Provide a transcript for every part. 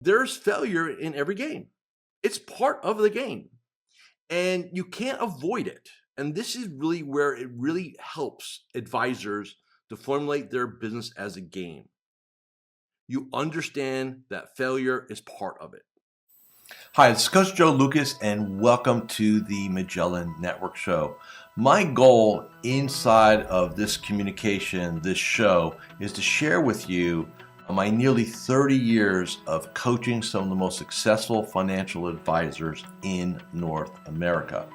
There's failure in every game. It's part of the game, and you can't avoid it. And this is really where it really helps advisors to formulate their business as a game. You understand that failure is part of it. Hi, this is Coach Joe Lucas, and welcome to the Magellan Network Show. My goal inside of this communication, this show, is to share with you my nearly 30 years of coaching some of the most successful financial advisors in North America.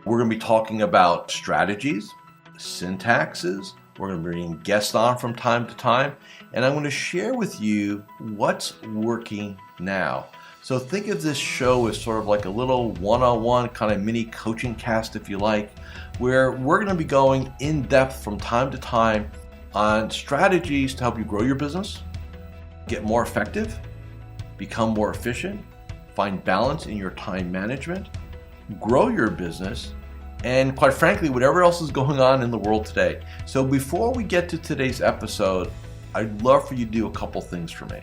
We're going to be talking about strategies, syntaxes. We're going to be bringing guests on from time to time, and I'm going to share with you what's working now. So think of this show as sort of like a little one-on-one kind of mini coaching cast, if you like, where we're going to be going in depth from time to time on strategies to help you grow your business, get more effective, become more efficient, find balance in your time management, grow your business, and quite frankly, whatever else is going on in the world today. So before we get to today's episode, I'd love for you to do a couple things for me.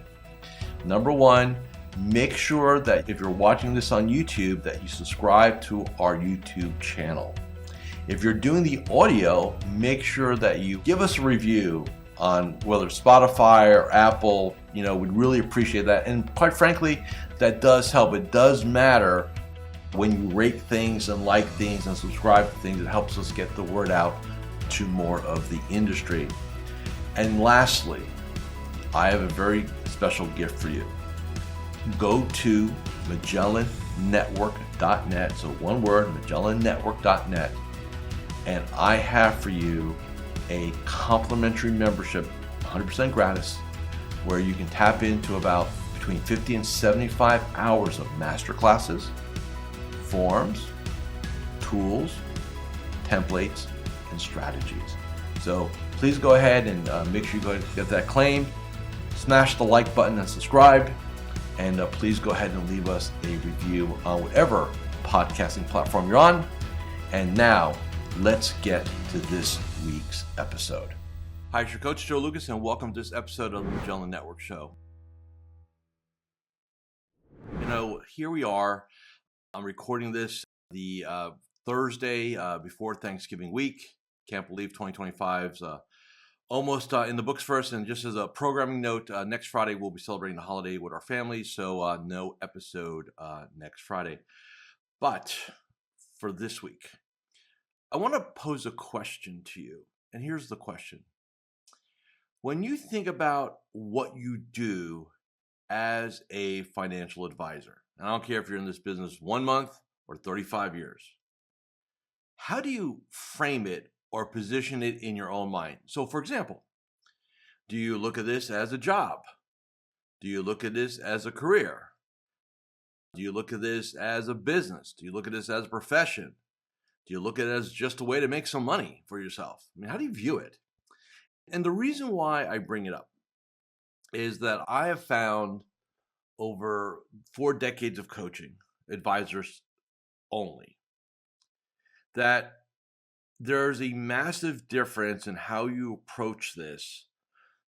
Number one, make sure that if you're watching this on YouTube, that you subscribe to our YouTube channel. If you're doing the audio, make sure that you give us a review on whether Spotify or Apple. We'd really appreciate that. And quite frankly, that does help. It does matter when you rate things and like things and subscribe to things. It helps us get the word out to more of the industry. And lastly, I have a very special gift for you. Go to MagellanNetwork.net, so one word, MagellanNetwork.net, and I have for you a complimentary membership, 100% gratis, where you can tap into about between 50 and 75 hours of masterclasses, forms, tools, templates, and strategies. So please go ahead and make sure you go ahead and get that claimed, smash the like button and subscribe. And please go ahead and leave us a review on whatever podcasting platform you're on. And now, let's get to this week's episode. Hi, it's your Coach Joe Lucas, and welcome to this episode of the Magellan Network Show. Here we are. I'm recording this the Thursday before Thanksgiving week. Can't believe 2025's almost in the books for us. And just as a programming note, next Friday we'll be celebrating the holiday with our families, so no episode next Friday. But for this week, I want to pose a question to you. And here's the question. When you think about what you do as a financial advisor, and I don't care if you're in this business 1 month or 35 years, how do you frame it or position it in your own mind? So for example, do you look at this as a job? Do you look at this as a career? Do you look at this as a business? Do you look at this as a profession? Do you look at it as just a way to make some money for yourself? I mean, how do you view it? And the reason why I bring it up is that I have found over 4 decades of coaching, advisors only, that there's a massive difference in how you approach this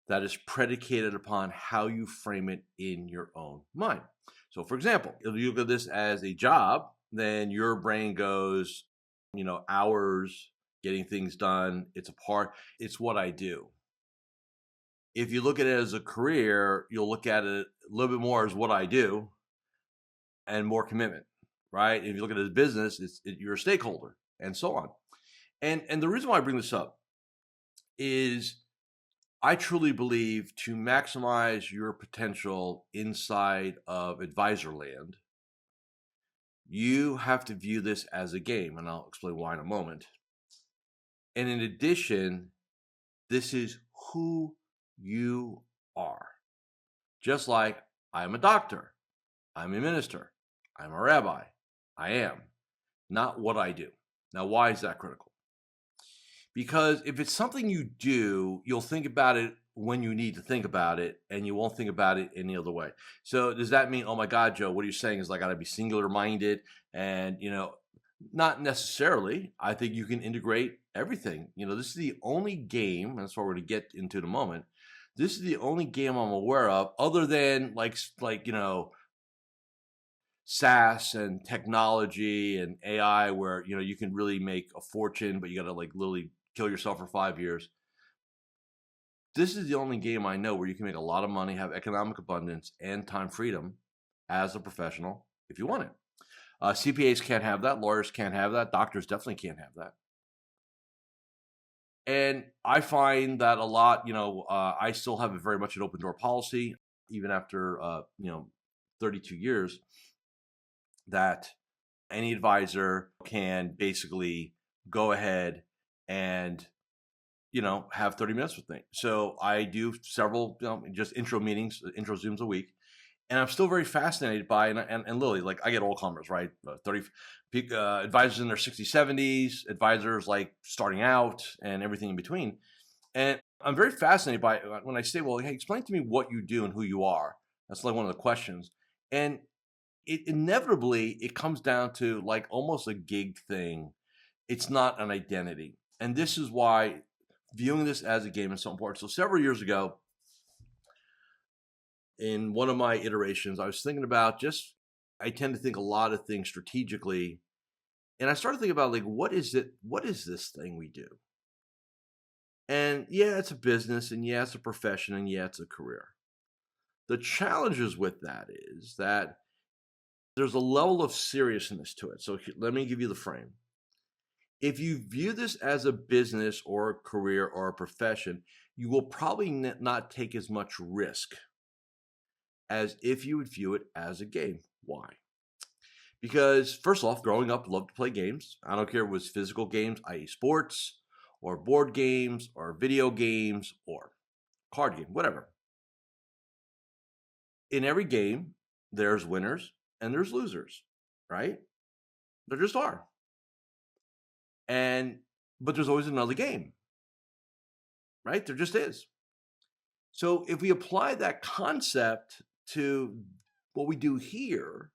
that is predicated upon how you frame it in your own mind. So for example, if you look at this as a job, then your brain goes, hours, getting things done. It's what I do. If you look at it as a career, you'll look at it a little bit more as what I do and more commitment, right? If you look at it as business, you're a stakeholder and so on. And the reason why I bring this up is I truly believe to maximize your potential inside of advisor land, you have to view this as a game, and I'll explain why in a moment. And in addition, this is who you are. Just like I'm a doctor, I'm a minister, I'm a rabbi, I am, not what I do. Now, why is that critical? Because if it's something you do, you'll think about it when you need to think about it, and you won't think about it any other way. So does that mean, oh my God, Joe, what are you saying is I got to be singular minded? And, not necessarily. I think you can integrate everything. This is the only game, and that's what we're going to get into in a moment, This is the only game I'm aware of, other than SaaS and technology and AI, where you can really make a fortune, but you got to like literally kill yourself for 5 years. This is the only game I know where you can make a lot of money, have economic abundance, and time freedom as a professional if you want it. CPAs can't have that. Lawyers can't have that. Doctors definitely can't have that. And I find that a lot, I still have very much an open door policy, even after, 32 years, that any advisor can basically go ahead and, have 30 minutes with me. So I do several, just intro meetings, intro Zooms a week. And I'm still very fascinated by, and Lily, like I get all comers, right? 30 advisors in their 60s, 70s, advisors like starting out and everything in between. And I'm very fascinated by when I say, well, hey, explain to me what you do and who you are. That's like one of the questions. And it inevitably, it comes down to like almost a gig thing. It's not an identity. And this is why viewing this as a game is so important. So several years ago, in one of my iterations, I was thinking about I tend to think a lot of things strategically. And I started thinking about like, what is this thing we do? And yeah, it's a business, and yeah, it's a profession, and yeah, it's a career. The challenges with that is that there's a level of seriousness to it. So let me give you the frame. If you view this as a business or a career or a profession, you will probably not take as much risk as if you would view it as a game. Why? Because first off, growing up, loved to play games. I don't care if it was physical games, i.e. sports, or board games, or video games, or card game, whatever. In every game, there's winners and there's losers, right? There just are. But there's always another game, right? There just is. So if we apply that concept to what we do here,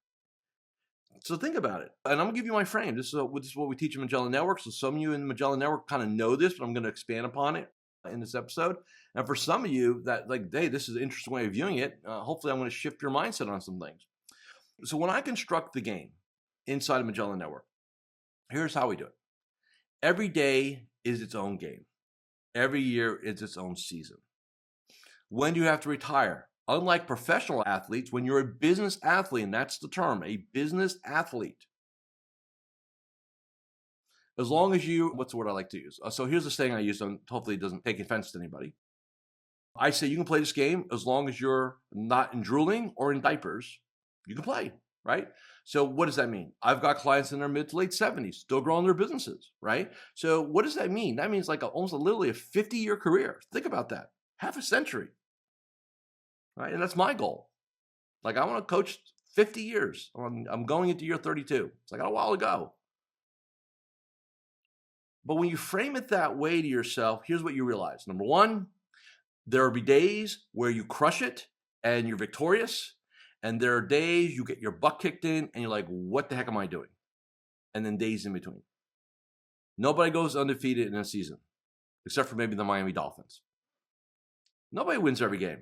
so think about it. And I'm gonna give you my frame. This is what we teach in Magellan Network. So some of you in the Magellan Network kind of know this, but I'm going to expand upon it in this episode. And for some of you that like, hey, this is an interesting way of viewing it. Hopefully I'm going to shift your mindset on some things. So when I construct the game inside of Magellan Network, here's how we do it. Every day is its own game. Every year is its own season. When do you have to retire? Unlike professional athletes, when you're a business athlete, and that's the term, a business athlete, as long as what's the word I like to use? So here's the saying I use, and hopefully it doesn't take offense to anybody. I say you can play this game as long as you're not in drooling or in diapers, you can play, right? So what does that mean? I've got clients in their mid to late 70s, still growing their businesses, right? So what does that mean? That means like almost literally a 50-year career. Think about that, half a century. Right? And that's my goal. Like I want to coach 50 years. I'm going into year 32. It's like a while ago. But when you frame it that way to yourself, here's what you realize. Number one, there will be days where you crush it and you're victorious. And there are days you get your butt kicked in and you're like, what the heck am I doing? And then days in between. Nobody goes undefeated in a season, except for maybe the Miami Dolphins. Nobody wins every game.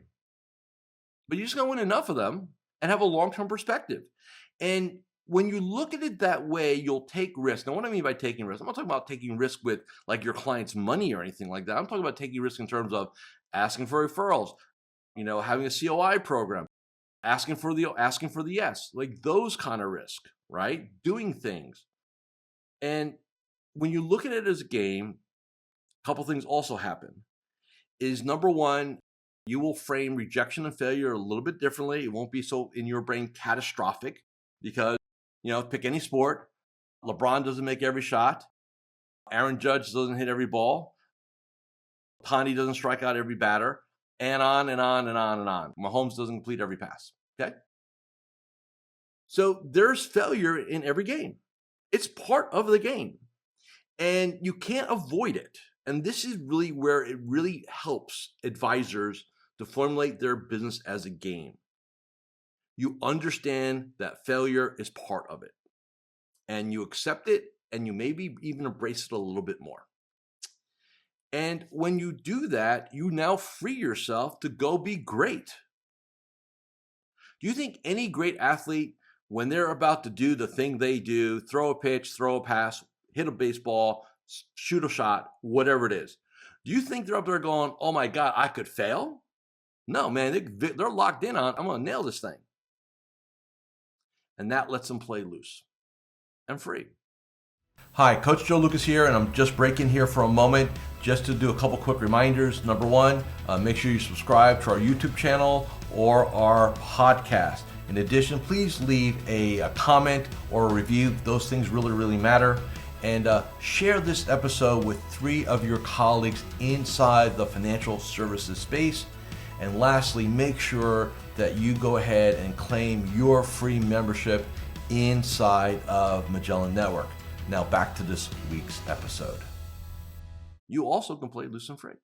But you're just going to win enough of them and have a long-term perspective. And when you look at it that way, you'll take risk. Now, what I mean by taking risk, I'm not talking about taking risk with like your client's money or anything like that. I'm talking about taking risk in terms of asking for referrals, having a COI program, asking for the yes, like those kind of risk, right? Doing things. And when you look at it as a game, a couple things also happen. Is number one, you will frame rejection and failure a little bit differently. It won't be so in your brain catastrophic because, pick any sport. LeBron doesn't make every shot. Aaron Judge doesn't hit every ball. Tani doesn't strike out every batter. And on and on and on and on. Mahomes doesn't complete every pass. Okay? So there's failure in every game. It's part of the game. And you can't avoid it. And this is really where it really helps advisors to formulate their business as a game. You understand that failure is part of it. And you accept it, and you maybe even embrace it a little bit more. And when you do that, you now free yourself to go be great. Do you think any great athlete, when they're about to do the thing they do, throw a pitch, throw a pass, hit a baseball, shoot a shot, whatever it is, do you think they're up there going, oh my God, I could fail? No, man, they're locked in on, I'm going to nail this thing. And that lets them play loose and free. Hi, Coach Joe Lukacs here, and I'm just breaking here for a moment just to do a couple quick reminders. Number one, make sure you subscribe to our YouTube channel or our podcast. In addition, please leave a comment or a review. Those things really, really matter. And share this episode with 3 of your colleagues inside the financial services space. And lastly, make sure that you go ahead and claim your free membership inside of Magellan Network. Now back to this week's episode. You also can play loose and free.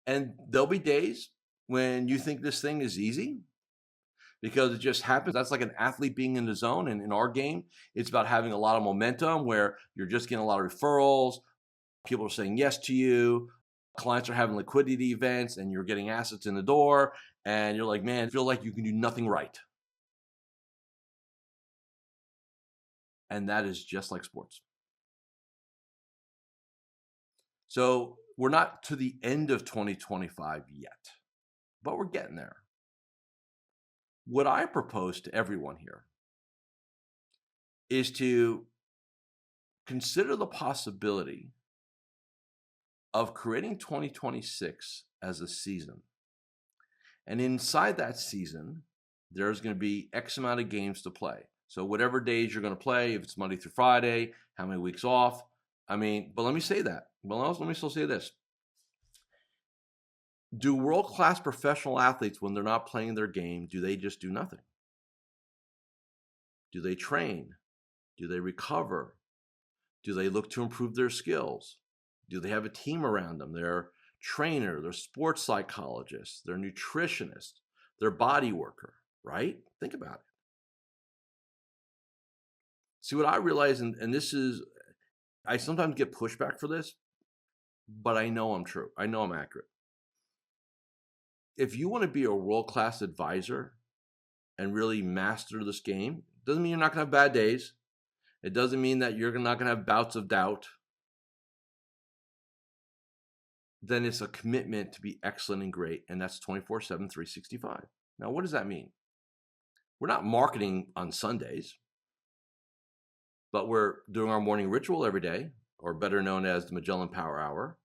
And there'll be days when you think this thing is easy because it just happens. That's like an athlete being in the zone. And in our game, it's about having a lot of momentum where you're just getting a lot of referrals. People are saying yes to you. Clients are having liquidity events and you're getting assets in the door. And you're like, man, I feel like you can do nothing right. And that is just like sports. So we're not to the end of 2025 yet, but we're getting there. What I propose to everyone here is to consider the possibility of creating 2026 as a season. And inside that season, there's going to be X amount of games to play. So whatever days you're going to play, if it's Monday through Friday, how many weeks off. But let me say that. Let me still say this. Do world-class professional athletes, when they're not playing their game, do they just do nothing? Do they train? Do they recover? Do they look to improve their skills? Do they have a team around them? Their trainer, their sports psychologist, their nutritionist, their body worker, right? Think about it. See, what I realize, and this is, I sometimes get pushback for this, but I know I'm true. I know I'm accurate. If you want to be a world-class advisor and really master this game, doesn't mean you're not going to have bad days. It doesn't mean that you're not going to have bouts of doubt. Then it's a commitment to be excellent and great, and that's 24/7, 365. Now, what does that mean? We're not marketing on Sundays, but we're doing our morning ritual every day, or better known as the Magellan Power Hour.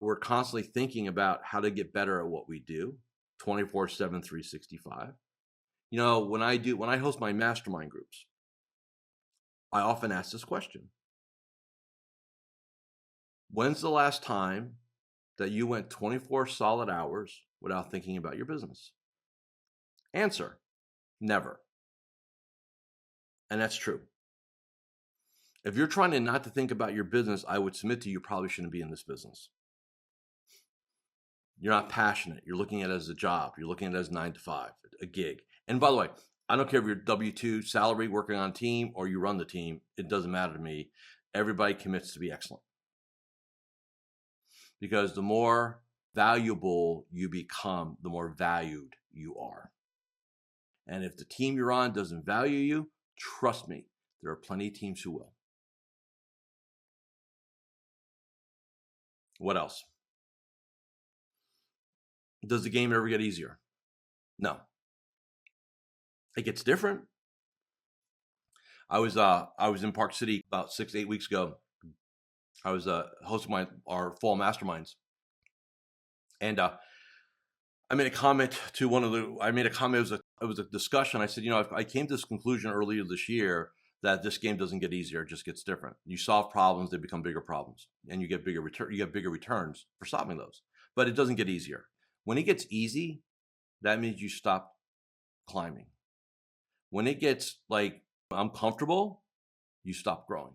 We're constantly thinking about how to get better at what we do, 24/7, 365. When I host my mastermind groups, I often ask this question. When's the last time that you went 24 solid hours without thinking about your business? Answer, never. And that's true. If you're trying to not to think about your business, I would submit to you probably shouldn't be in this business. You're not passionate. You're looking at it as a job. You're looking at it as 9 to 5, a gig. And by the way, I don't care if you're W-2 salary working on a team or you run the team. It doesn't matter to me. Everybody commits to be excellent. Because the more valuable you become, the more valued you are. And if the team you're on doesn't value you, trust me, there are plenty of teams who will. What else? Does the game ever get easier? No. It gets different. I was in Park City about 6 to 8 weeks ago. I was hosting our fall masterminds, and I made a comment to it was a discussion. I said, I came to this conclusion earlier this year that this game doesn't get easier; it just gets different. You solve problems; they become bigger problems, and you get bigger returns for solving those. But it doesn't get easier. When it gets easy, that means you stop climbing. When it gets like I'm comfortable, you stop growing.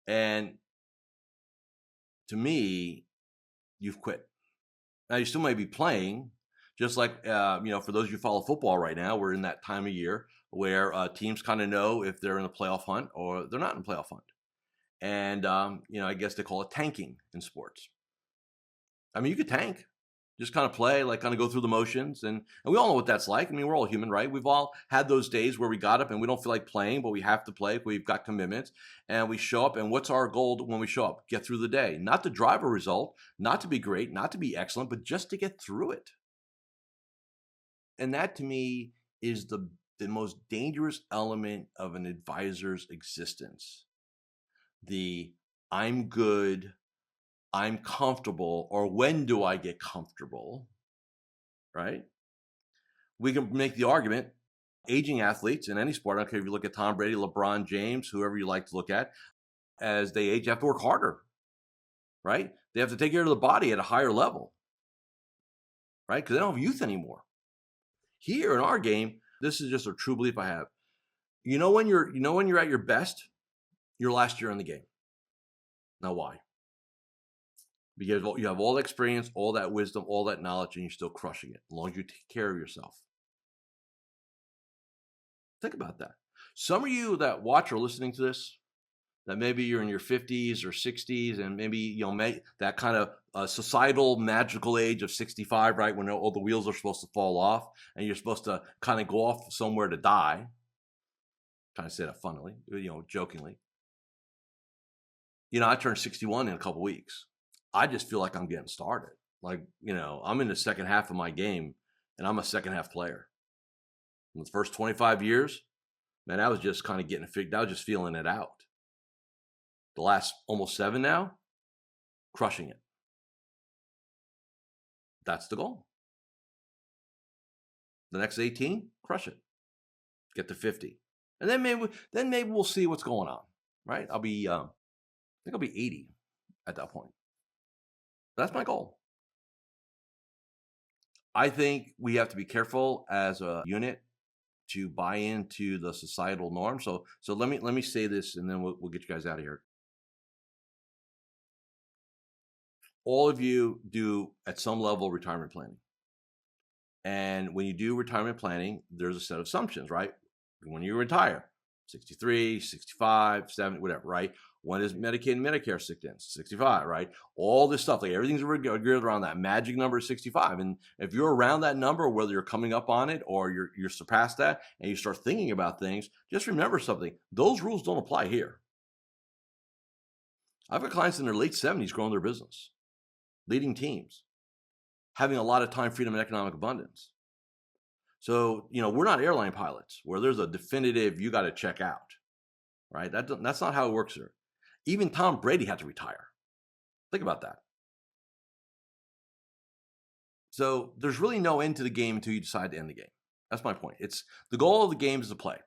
And to me, you've quit. Now you still may be playing, just like for those of you who follow football right now, we're in that time of year where teams kind of know if they're in a playoff hunt or they're not in a playoff hunt. And, I guess they call it tanking in sports. I mean, you could tank, just kind of play, like kind of go through the motions. And we all know what that's like. I mean, we're all human, right? We've all had those days where we got up and we don't feel like playing, but we have to play. We've got commitments and we show up. And what's our goal when we show up? Get through the day, not to drive a result, not to be great, not to be excellent, but just to get through it. And that to me is the most dangerous element of an advisor's existence. The I'm good, I'm comfortable, or when do I get comfortable, right? We can make the argument, aging athletes in any sport, I don't care if you look at Tom Brady, LeBron James, whoever you like to look at, as they age, you have to work harder, right? They have to take care of the body at a higher level, right? Because they don't have youth anymore. Here in our game, this is just a true belief I have. When you're at your best, your last year in the game. Now, why? Because you have all that experience, all that wisdom, all that knowledge, and you're still crushing it, as long as you take care of yourself. Think about that. Some of you that watch or listening to this, that maybe you're in your 50s or 60s, and maybe that kind of societal magical age of 65, right, when all the wheels are supposed to fall off, and you're supposed to kind of go off somewhere to die. Kind of say that funnily, jokingly. I turned 61 in a couple weeks. I just feel like I'm getting started. Like, I'm in the second half of my game, and I'm a second half player. In the first 25 years, man, I was just kind of I was just feeling it out. The last almost 7 now, crushing it. That's the goal. The next 18, crush it. Get to 50. And then maybe we'll see what's going on, right? I think I'll be 80 at that point. That's my goal. I think we have to be careful as a unit to buy into the societal norm. So let me say this, and then we'll get you guys out of here. All of you do at some level retirement planning. And when you do retirement planning, there's a set of assumptions, right? When you retire, 63, 65, 70, whatever, right? When is Medicaid and Medicare kicked in? 65, right? All this stuff, like everything's geared around that magic number of 65. And if you're around that number, whether you're coming up on it or you're surpassed that, and you start thinking about things, just remember something. Those rules don't apply here. I've got clients in their late 70s growing their business, leading teams, having a lot of time, freedom, and economic abundance. So, we're not airline pilots where there's a definitive, you got to check out, right? That's not how it works here. Even Tom Brady had to retire. Think about that. So there's really no end to the game until you decide to end the game. That's my point. It's the goal of the game is to play,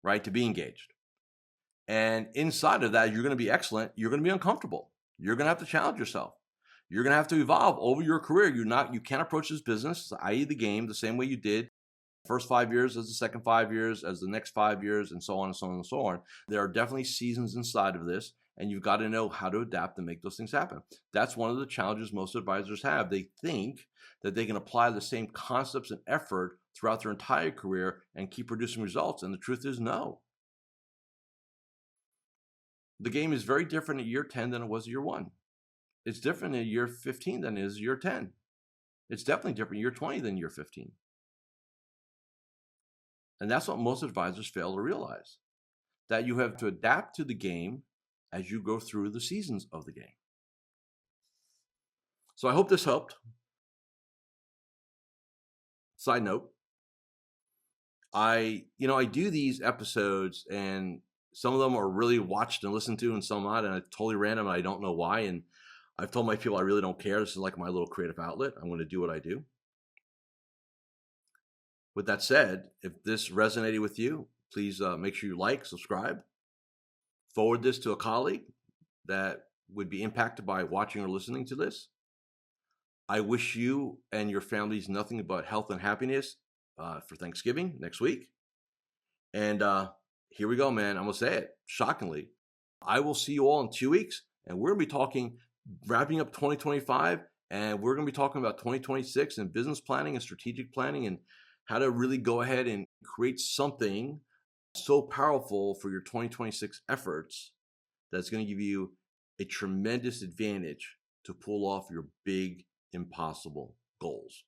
right? To be engaged. And inside of that, you're going to be excellent. You're going to be uncomfortable. You're going to have to challenge yourself. You're going to have to evolve over your career. You can't approach this business, i.e. the game, the same way you did first 5 years as the second 5 years, as the next 5 years, and so on and so on and so on. There are definitely seasons inside of this, and you've got to know how to adapt and make those things happen. That's one of the challenges most advisors have. They think that they can apply the same concepts and effort throughout their entire career and keep producing results, and the truth is no. The game is very different at year 10 than it was at year 1. It's different at year 15 than it is year 10. It's definitely different year 20 than year 15. And that's what most advisors fail to realize, that you have to adapt to the game as you go through the seasons of the game. So I hope this helped. Side note, I do these episodes, and some of them are really watched and listened to, and some not, and it's totally random, and I don't know why. And I've told my people I really don't care. This is like my little creative outlet. I'm going to do what I do. With that said, if this resonated with you, please make sure you like, subscribe, forward this to a colleague that would be impacted by watching or listening to this. I wish you and your families nothing but health and happiness for Thanksgiving next week. And here we go, man. I'm going to say it shockingly. I will see you all in 2 weeks, and we're going to be talking, wrapping up 2025, and we're going to be talking about 2026 and business planning and strategic planning and how to really go ahead and create something so powerful for your 2026 efforts that's going to give you a tremendous advantage to pull off your big, impossible goals.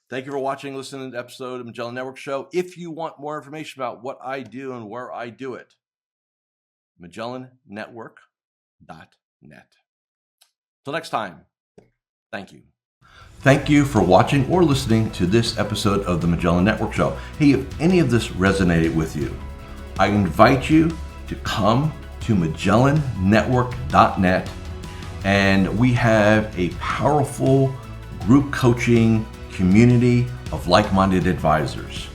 Thank you for watching and listening to the episode of Magellan Network Show. If you want more information about what I do and where I do it, MagellanNetwork.net. Till next time, thank you. Thank you for watching or listening to this episode of the Magellan Network Show. Hey, if any of this resonated with you, I invite you to come to MagellanNetwork.net, and we have a powerful group coaching community of like-minded advisors.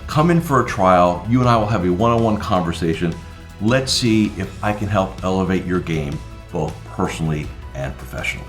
Come in for a trial. You and I will have a one-on-one conversation. Let's see if I can help elevate your game, both personally and professionally.